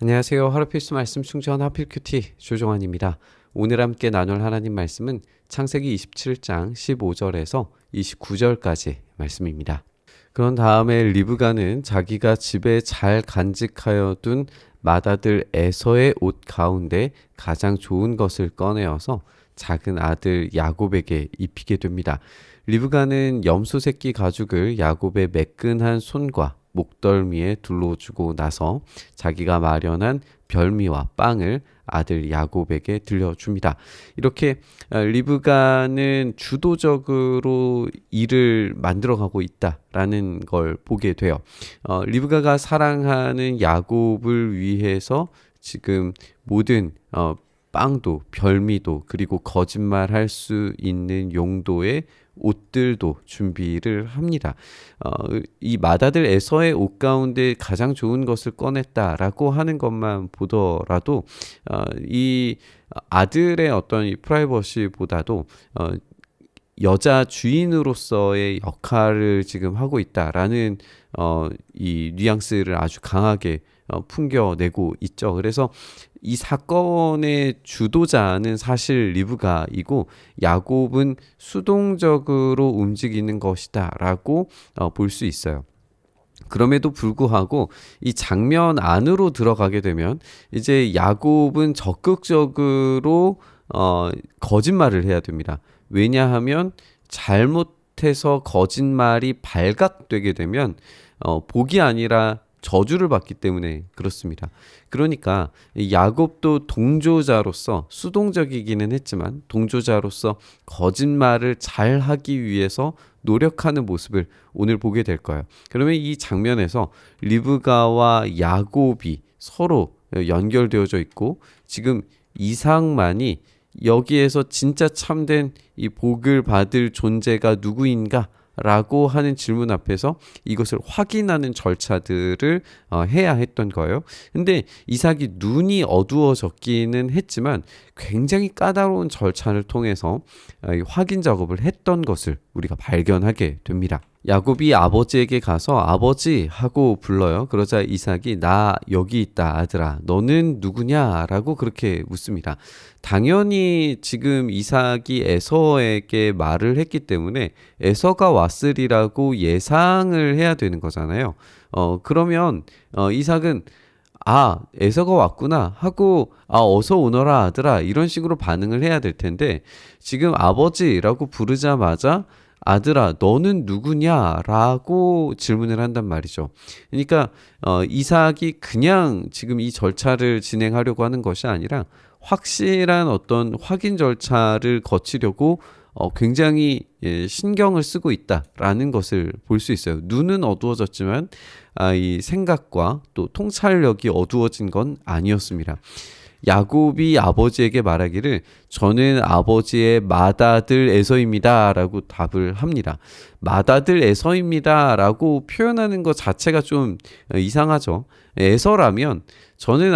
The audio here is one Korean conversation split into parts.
안녕하세요. 하루 필수 말씀 충전 하필 큐티 조종환입니다. 오늘 함께 나눌 하나님 말씀은 창세기 27장 15절에서 29절까지 말씀입니다. 그런 다음에 리브가는 자기가 집에 잘 간직하여 둔 맏아들 에서의 옷 가운데 가장 좋은 것을 꺼내어서 작은 아들 야곱에게 입히게 됩니다. 리브가는 염소 새끼 가죽을 야곱의 매끈한 손과 목덜미에 둘러주고 나서 자기가 마련한 별미와 빵을 아들 야곱에게 들려줍니다. 이렇게 리브가는 주도적으로 일을 만들어가고 있다라는 걸 보게 돼요. 리브가가 사랑하는 야곱을 위해서 지금 모든 빵도 별미도 그리고 거짓말할 수 있는 용도의 옷들도 준비를 합니다. 이 맏아들 에서의 옷 가운데 가장 좋은 것을 꺼냈다라고 하는 것만 보더라도 이 아들의 어떤 이 프라이버시보다도 여자 주인으로서의 역할을 지금 하고 있다라는 이 뉘앙스를 아주 강하게 풍겨내고 있죠. 그래서 이 사건의 주도자는 사실 리브가이고 야곱은 수동적으로 움직이는 것이다라고 볼 수 있어요. 그럼에도 불구하고 이 장면 안으로 들어가게 되면 이제 야곱은 적극적으로 거짓말을 해야 됩니다. 왜냐하면 잘못해서 거짓말이 발각되게 되면 복이 아니라 저주를 받기 때문에 그렇습니다. 그러니까 야곱도 동조자로서 수동적이기는 했지만 동조자로서 거짓말을 잘 하기 위해서 노력하는 모습을 오늘 보게 될 거예요. 그러면 이 장면에서 리브가와 야곱이 서로 연결되어져 있고 지금 이삭만이 여기에서 진짜 참된 이 복을 받을 존재가 누구인가? 라고 하는 질문 앞에서 이것을 확인하는 절차들을 해야 했던 거예요. 근데 이삭이 눈이 어두워졌기는 했지만 굉장히 까다로운 절차를 통해서 확인 작업을 했던 것을 우리가 발견하게 됩니다. 야곱이 아버지에게 가서 아버지 하고 불러요. 그러자 이삭이 나 여기 있다 아들아 너는 누구냐 라고 그렇게 묻습니다. 당연히 지금 이삭이 에서에게 말을 했기 때문에 에서가 왔으리라고 예상을 해야 되는 거잖아요. 그러면 이삭은 에서가 왔구나 하고 어서 오너라 아들아 이런 식으로 반응을 해야 될 텐데 지금 아버지라고 부르자마자 아들아 너는 누구냐라고 질문을 한단 말이죠. 그러니까 이삭이 그냥 지금 이 절차를 진행하려고 하는 것이 아니라 확실한 어떤 확인 절차를 거치려고 굉장히 신경을 쓰고 있다라는 것을 볼 수 있어요. 눈은 어두워졌지만 이 생각과 또 통찰력이 어두워진 건 아니었습니다. 야곱이 아버지에게 말하기를 저는 아버지의 맏아들 에서입니다 라고 답을 합니다. 맏아들 에서입니다 라고 표현하는 것 자체가 좀 이상하죠. 에서라면 저는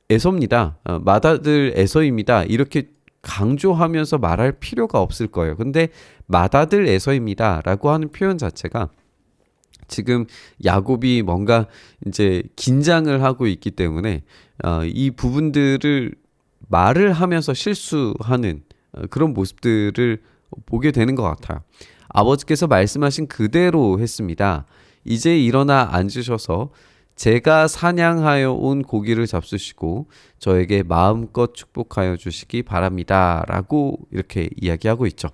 에서입니다. 맏아들 에서입니다. 이렇게 강조하면서 말할 필요가 없을 거예요. 근데 맏아들 에서입니다 라고 하는 표현 자체가 지금 야곱이 뭔가 이제 긴장을 하고 있기 때문에 이 부분들을 말을 하면서 실수하는 그런 모습들을 보게 되는 것 같아요. 아버지께서 말씀하신 그대로 했습니다. 이제 일어나 앉으셔서 제가 사냥하여 온 고기를 잡수시고 저에게 마음껏 축복하여 주시기 바랍니다. 라고 이렇게 이야기하고 있죠.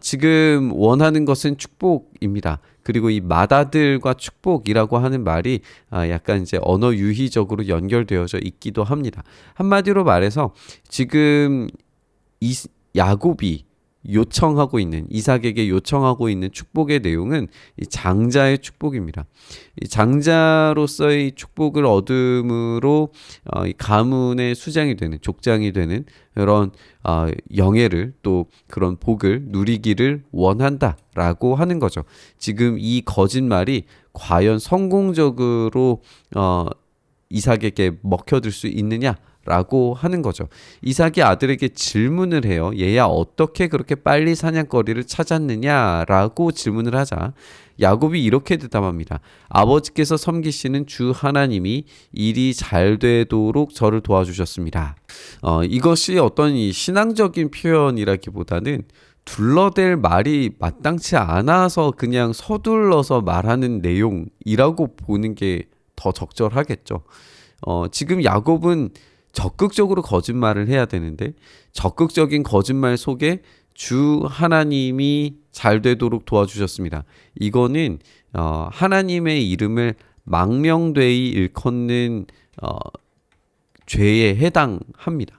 지금 원하는 것은 축복입니다. 그리고 이 맏아들과 축복이라고 하는 말이 약간 이제 언어 유희적으로 연결되어져 있기도 합니다. 한마디로 말해서 지금 야곱이 요청하고 있는 이삭에게 요청하고 있는 축복의 내용은 이 장자의 축복입니다. 이 장자로서의 축복을 얻음으로 이 가문의 수장이 되는 족장이 되는 그런 영예를 또 그런 복을 누리기를 원한다라고 하는 거죠. 지금 이 거짓말이 과연 성공적으로 이삭에게 먹혀들 수 있느냐? 라고 하는 거죠. 이삭이 아들에게 질문을 해요. 얘야 어떻게 그렇게 빨리 사냥거리를 찾았느냐라고 질문을 하자 야곱이 이렇게 대답합니다. 아버지께서 섬기시는 주 하나님이 일이 잘 되도록 저를 도와주셨습니다. 이것이 어떤 이 신앙적인 표현이라기보다는 둘러댈 말이 마땅치 않아서 그냥 서둘러서 말하는 내용이라고 보는 게 더 적절하겠죠. 지금 야곱은 적극적으로 거짓말을 해야 되는데 적극적인 거짓말 속에 주 하나님이 잘 되도록 도와주셨습니다. 이거는 하나님의 이름을 망명되이 일컫는 죄에 해당합니다.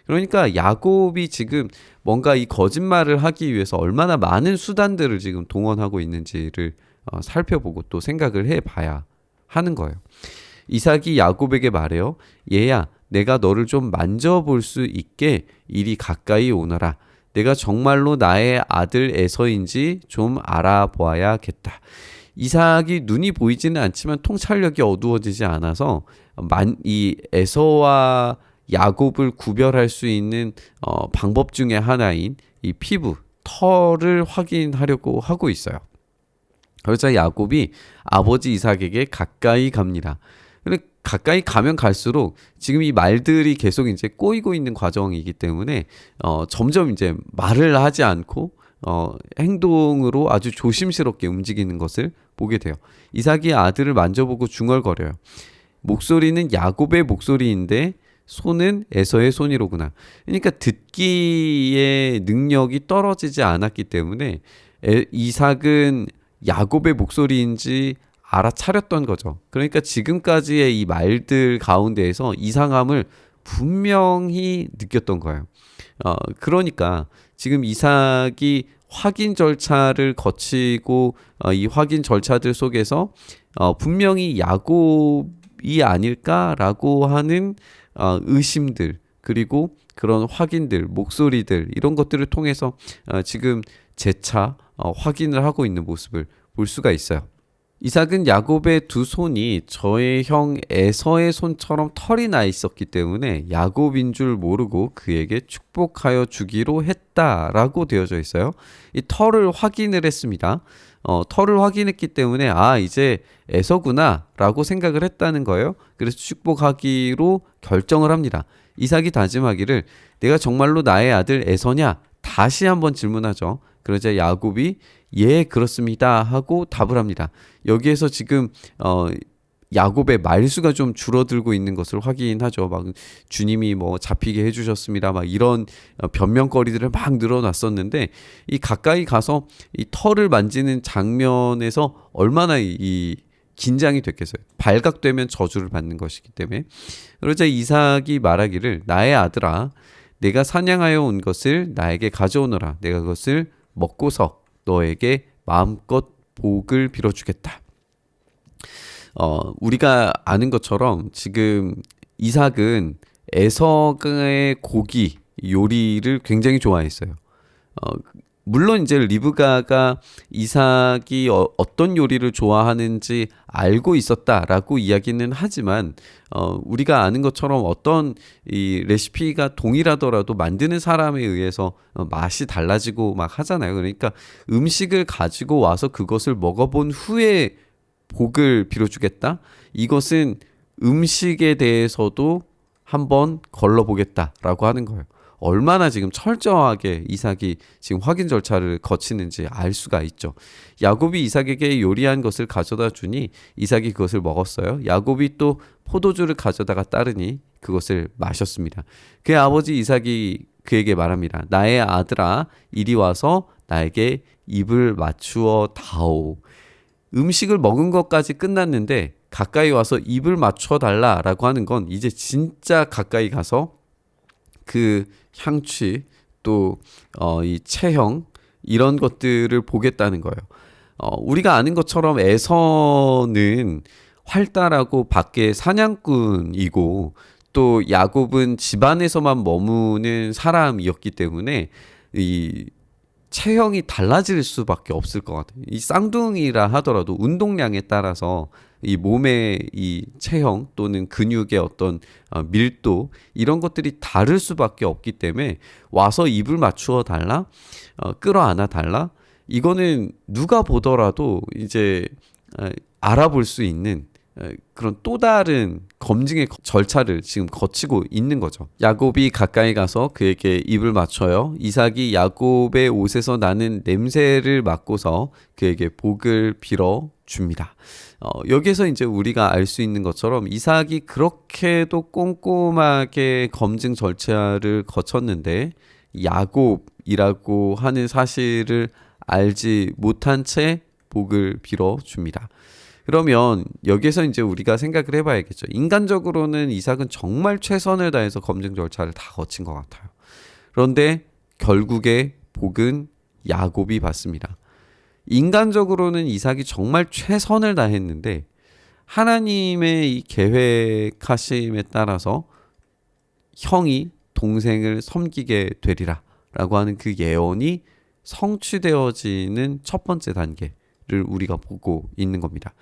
그러니까 야곱이 지금 뭔가 이 거짓말을 하기 위해서 얼마나 많은 수단들을 지금 동원하고 있는지를 살펴보고 또 생각을 해봐야 하는 거예요. 이삭이 야곱에게 말해요. 얘야, 내가 너를 좀 만져볼 수 있게 이리 가까이 오너라. 내가 정말로 나의 아들 에서인지 좀 알아보아야겠다. 이삭이 눈이 보이지는 않지만 통찰력이 어두워지지 않아서 이 에서와 야곱을 구별할 수 있는 방법 중에 하나인 이 피부, 털을 확인하려고 하고 있어요. 그러자 야곱이 아버지 이삭에게 가까이 갑니다. 근데 가까이 가면 갈수록 지금 이 말들이 계속 이제 꼬이고 있는 과정이기 때문에 점점 이제 말을 하지 않고 행동으로 아주 조심스럽게 움직이는 것을 보게 돼요. 이삭이 아들을 만져보고 중얼거려요. 목소리는 야곱의 목소리인데 손은 에서의 손이로구나. 그러니까 듣기의 능력이 떨어지지 않았기 때문에 이삭은 야곱의 목소리인지 알아차렸던 거죠. 그러니까 지금까지의 이 말들 가운데에서 이상함을 분명히 느꼈던 거예요. 그러니까 지금 이삭이 확인 절차를 거치고 이 확인 절차들 속에서 분명히 야곱이 아닐까라고 하는 의심들 그리고 그런 확인들, 목소리들 이런 것들을 통해서 지금 재차 확인을 하고 있는 모습을 볼 수가 있어요. 이삭은 야곱의 두 손이 저의 형 에서의 손처럼 털이 나 있었기 때문에 야곱인 줄 모르고 그에게 축복하여 주기로 했다라고 되어져 있어요. 이 털을 확인을 했습니다. 털을 확인했기 때문에 이제 에서구나 라고 생각을 했다는 거예요. 그래서 축복하기로 결정을 합니다. 이삭이 다짐하기를 내가 정말로 나의 아들 에서냐? 다시 한번 질문하죠. 그러자 야곱이 예 그렇습니다 하고 답을 합니다. 여기에서 지금 야곱의 말수가 좀 줄어들고 있는 것을 확인하죠. 막 주님이 뭐 잡히게 해주셨습니다. 막 이런 변명거리들을 막 늘어놨었는데 이 가까이 가서 이 털을 만지는 장면에서 얼마나 이 긴장이 됐겠어요. 발각되면 저주를 받는 것이기 때문에. 그러자 이삭이 말하기를 나의 아들아 내가 사냥하여 온 것을 나에게 가져오너라. 내가 그것을 먹고서 너에게 마음껏 복을 빌어주겠다. 우리가 아는 것처럼 지금 이삭은 에서의 고기 요리를 굉장히 좋아했어요. 물론 이제 리브가가 이삭이 어떤 요리를 좋아하는지 알고 있었다라고 이야기는 하지만 우리가 아는 것처럼 어떤 이 레시피가 동일하더라도 만드는 사람에 의해서 맛이 달라지고 막 하잖아요. 그러니까 음식을 가지고 와서 그것을 먹어본 후에 복을 빌어주겠다. 이것은 음식에 대해서도 한번 걸러보겠다라고 하는 거예요. 얼마나 지금 철저하게 이삭이 지금 확인 절차를 거치는지 알 수가 있죠. 야곱이 이삭에게 요리한 것을 가져다 주니 이삭이 그것을 먹었어요. 야곱이 또 포도주를 가져다가 따르니 그것을 마셨습니다. 그의 아버지 이삭이 그에게 말합니다. 나의 아들아 이리 와서 나에게 입을 맞추어 다오. 음식을 먹은 것까지 끝났는데 가까이 와서 입을 맞춰 달라라고 하는 건 이제 진짜 가까이 가서 그 향취 또 이 체형 이런 것들을 보겠다는 거예요. 우리가 아는 것처럼 에서는 활달하고 밖에 사냥꾼이고 또 야곱은 집안에서만 머무는 사람이었기 때문에 이 체형이 달라질 수밖에 없을 것 같아요. 이 쌍둥이라 하더라도 운동량에 따라서 이 몸의 이 체형 또는 근육의 어떤 밀도 이런 것들이 다를 수밖에 없기 때문에 와서 입을 맞추어 달라, 끌어안아 달라, 이거는 누가 보더라도 이제 알아볼 수 있는 그런 또 다른 검증의 절차를 지금 거치고 있는 거죠. 야곱이 가까이 가서 그에게 입을 맞춰요. 이삭이 야곱의 옷에서 나는 냄새를 맡고서 그에게 복을 빌어 줍니다. 여기에서 이제 우리가 알 수 있는 것처럼 이삭이 그렇게도 꼼꼼하게 검증 절차를 거쳤는데 야곱이라고 하는 사실을 알지 못한 채 복을 빌어 줍니다. 그러면 여기서 이제 우리가 생각을 해봐야겠죠. 인간적으로는 이삭은 정말 최선을 다해서 검증 절차를 다 거친 것 같아요. 그런데 결국에 복은 야곱이 받습니다. 인간적으로는 이삭이 정말 최선을 다했는데 하나님의 이 계획하심에 따라서 형이 동생을 섬기게 되리라 라고 하는 그 예언이 성취되어지는 첫 번째 단계를 우리가 보고 있는 겁니다.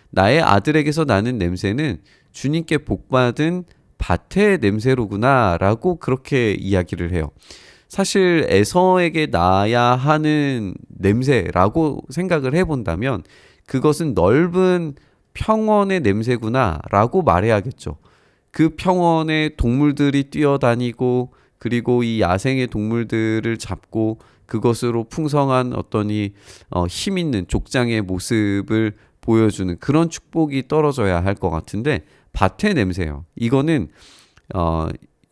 나의 아들에게서 나는 냄새는 주님께 복받은 밭의 냄새로구나 라고 그렇게 이야기를 해요. 사실 에서에게 나야 하는 냄새라고 생각을 해본다면 그것은 넓은 평원의 냄새구나 라고 말해야겠죠. 그 평원에 동물들이 뛰어다니고 그리고 이 야생의 동물들을 잡고 그것으로 풍성한 어떤 힘 있는 족장의 모습을 보여주는 그런 축복이 떨어져야 할 것 같은데 밭의 냄새요. 이거는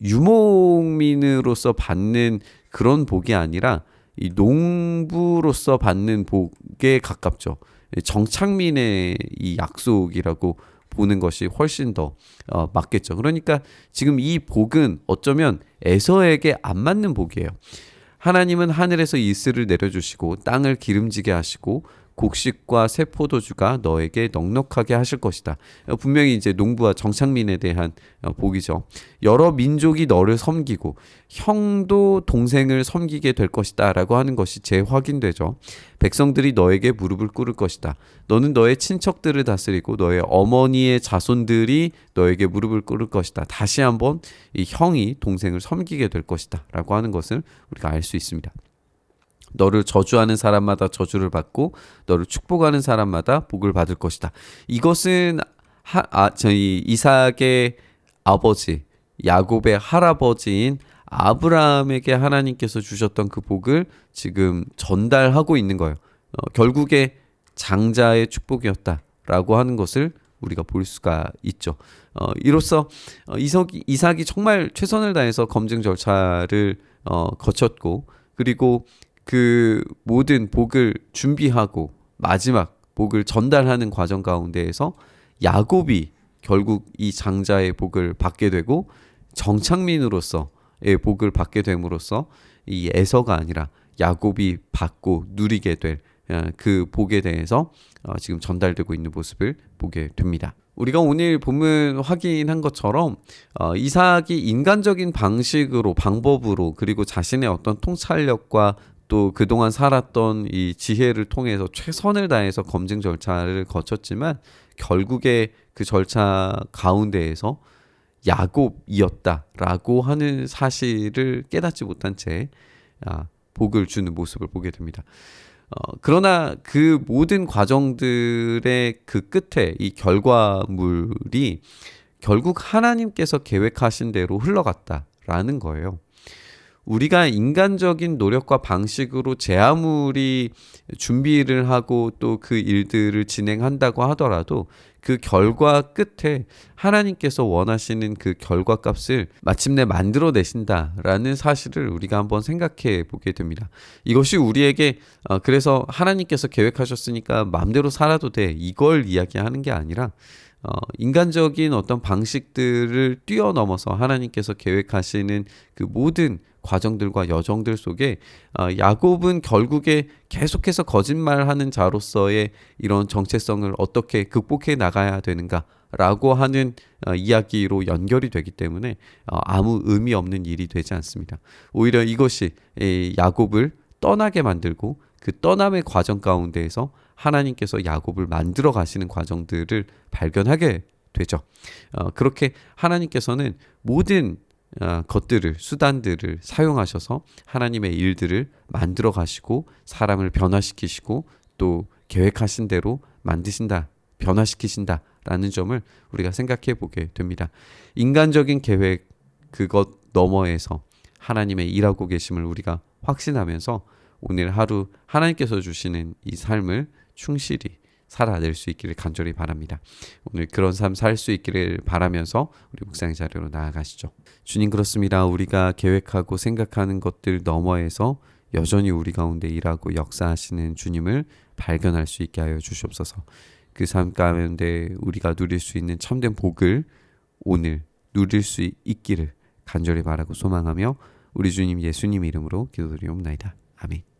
유목민으로서 받는 그런 복이 아니라 이 농부로서 받는 복에 가깝죠. 정착민의 이 약속이라고 보는 것이 훨씬 더 맞겠죠. 그러니까 지금 이 복은 어쩌면 에서에게 안 맞는 복이에요. 하나님은 하늘에서 이슬을 내려주시고 땅을 기름지게 하시고 곡식과 새 포도주가 너에게 넉넉하게 하실 것이다. 분명히 이제 농부와 정착민에 대한 복이죠. 여러 민족이 너를 섬기고 형도 동생을 섬기게 될 것이다 라고 하는 것이 재확인되죠. 백성들이 너에게 무릎을 꿇을 것이다. 너는 너의 친척들을 다스리고 너의 어머니의 자손들이 너에게 무릎을 꿇을 것이다. 다시 한번 이 형이 동생을 섬기게 될 것이다 라고 하는 것을 우리가 알 수 있습니다. 너를 저주하는 사람마다 저주를 받고 너를 축복하는 사람마다 복을 받을 것이다. 이것은 저희 이삭의 아버지 야곱의 할아버지인 아브라함에게 하나님께서 주셨던 그 복을 지금 전달하고 있는 거예요. 결국에 장자의 축복이었다라고 하는 것을 우리가 볼 수가 있죠. 이로써 이삭이 정말 최선을 다해서 검증 절차를 거쳤고 그리고 그 모든 복을 준비하고 마지막 복을 전달하는 과정 가운데에서 야곱이 결국 이 장자의 복을 받게 되고 정착민으로서의 복을 받게 됨으로써 이 에서가 아니라 야곱이 받고 누리게 될 그 복에 대해서 지금 전달되고 있는 모습을 보게 됩니다. 우리가 오늘 본문 확인한 것처럼 이삭이 인간적인 방법으로 그리고 자신의 어떤 통찰력과 또 그동안 살았던 이 지혜를 통해서 최선을 다해서 검증 절차를 거쳤지만 결국에 그 절차 가운데에서 야곱이었다라고 하는 사실을 깨닫지 못한 채 복을 주는 모습을 보게 됩니다. 그러나 그 모든 과정들의 그 끝에 이 결과물이 결국 하나님께서 계획하신 대로 흘러갔다라는 거예요. 우리가 인간적인 노력과 방식으로 제 아무리 준비를 하고 또 그 일들을 진행한다고 하더라도 그 결과 끝에 하나님께서 원하시는 그 결과값을 마침내 만들어내신다라는 사실을 우리가 한번 생각해 보게 됩니다. 이것이 우리에게 그래서 하나님께서 계획하셨으니까 마음대로 살아도 돼 이걸 이야기하는 게 아니라 인간적인 어떤 방식들을 뛰어넘어서 하나님께서 계획하시는 그 모든 과정들과 여정들 속에 야곱은 결국에 계속해서 거짓말하는 자로서의 이런 정체성을 어떻게 극복해 나가야 되는가라고 하는 이야기로 연결이 되기 때문에 아무 의미 없는 일이 되지 않습니다. 오히려 이것이 야곱을 떠나게 만들고 그 떠남의 과정 가운데에서 하나님께서 야곱을 만들어 가시는 과정들을 발견하게 되죠. 그렇게 하나님께서는 모든 것들을, 수단들을 사용하셔서 하나님의 일들을 만들어 가시고 사람을 변화시키시고 또 계획하신 대로 만드신다, 변화시키신다라는 점을 우리가 생각해 보게 됩니다. 인간적인 계획 그것 너머에서 하나님의 일하고 계심을 우리가 확신하면서 오늘 하루 하나님께서 주시는 이 삶을 충실히 살아낼 수 있기를 간절히 바랍니다. 오늘 그런 삶 살 수 있기를 바라면서 우리 묵상의 자리로 나아가시죠. 주님, 그렇습니다. 우리가 계획하고 생각하는 것들 너머에서 여전히 우리 가운데 일하고 역사하시는 주님을 발견할 수 있게 하여 주시옵소서. 그 삶 가운데 우리가 누릴 수 있는 참된 복을 오늘 누릴 수 있기를 간절히 바라고 소망하며 우리 주님 예수님 이름으로 기도드리옵나이다. 아멘.